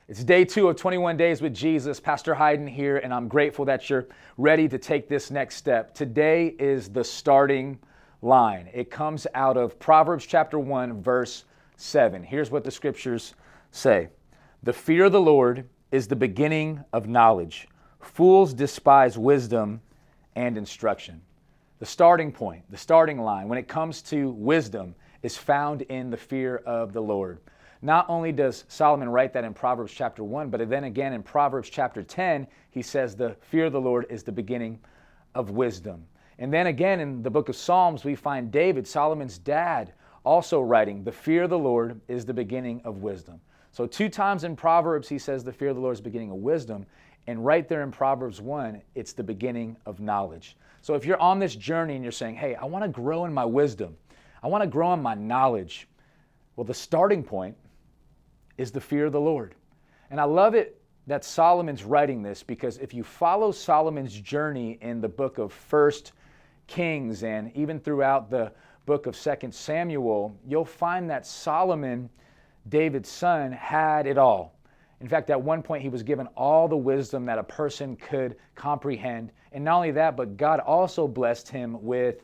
It's day 2 of 21 Days with Jesus. Pastor Hayden here, and I'm grateful that you're ready to take this next step. Today is the starting line. It comes out of Proverbs chapter 1, verse 7. Here's what the scriptures say. The fear of the Lord is the beginning of knowledge. Fools despise wisdom and instruction. The starting point, the starting line, when it comes to wisdom, is found in the fear of the Lord. Not only does Solomon write that in Proverbs chapter 1, but then again in Proverbs chapter 10, he says the fear of the Lord is the beginning of wisdom. And then again in the book of Psalms, we find David, Solomon's dad, also writing, the fear of the Lord is the beginning of wisdom. So 2 times in Proverbs, he says the fear of the Lord is the beginning of wisdom. And right there in Proverbs 1, it's the beginning of knowledge. So if you're on this journey and you're saying, hey, I want to grow in my wisdom, I want to grow in my knowledge, well, the starting point is the fear of the Lord. And I love it that Solomon's writing this, because if you follow Solomon's journey in the book of 1 Kings and even throughout the book of 2 Samuel, you'll find that Solomon, David's son, had it all. In fact, at one point he was given all the wisdom that a person could comprehend. And not only that, but God also blessed him with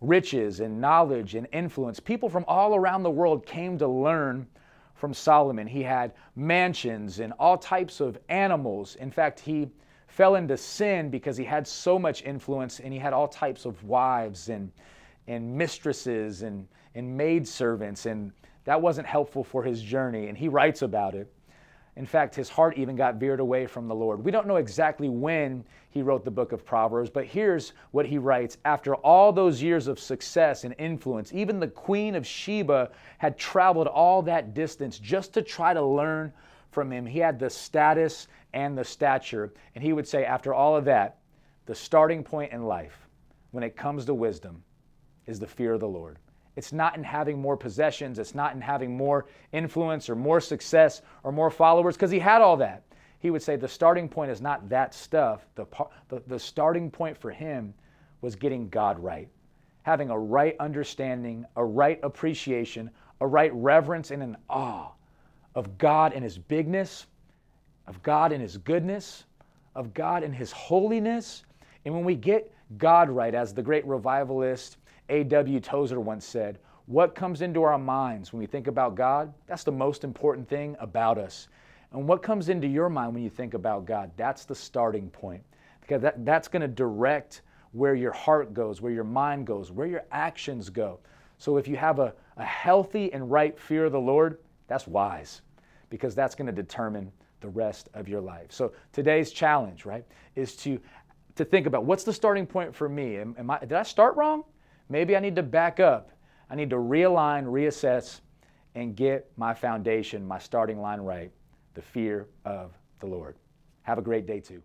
riches and knowledge and influence. People from all around the world came to learn from Solomon. He had mansions and all types of animals. In fact, he fell into sin because he had so much influence, and he had all types of wives and mistresses and maidservants, and that wasn't helpful for his journey, and he writes about it. In fact, his heart even got veered away from the Lord. We don't know exactly when he wrote the book of Proverbs, but here's what he writes. After all those years of success and influence, even the Queen of Sheba had traveled all that distance just to try to learn from him. He had the status and the stature. And he would say, after all of that, the starting point in life, when it comes to wisdom, is the fear of the Lord. It's not in having more possessions. It's not in having more influence or more success or more followers, because he had all that. He would say the starting point is not that stuff. The starting point for him was getting God right, having a right understanding, a right appreciation, a right reverence and an awe of God and his bigness, of God and his goodness, of God and his holiness. And when we get God right, as the great revivalist A.W. Tozer once said, what comes into our minds when we think about God? That's the most important thing about us. And what comes into your mind when you think about God? That's the starting point. Because that's going to direct where your heart goes, where your mind goes, where your actions go. So if you have a healthy and right fear of the Lord, that's wise, because that's going to determine the rest of your life. So today's challenge, right, is to think about, what's the starting point for me? Did I start wrong? Maybe I need to back up. I need to realign, reassess, and get my foundation, my starting line right, the fear of the Lord. Have a great day too.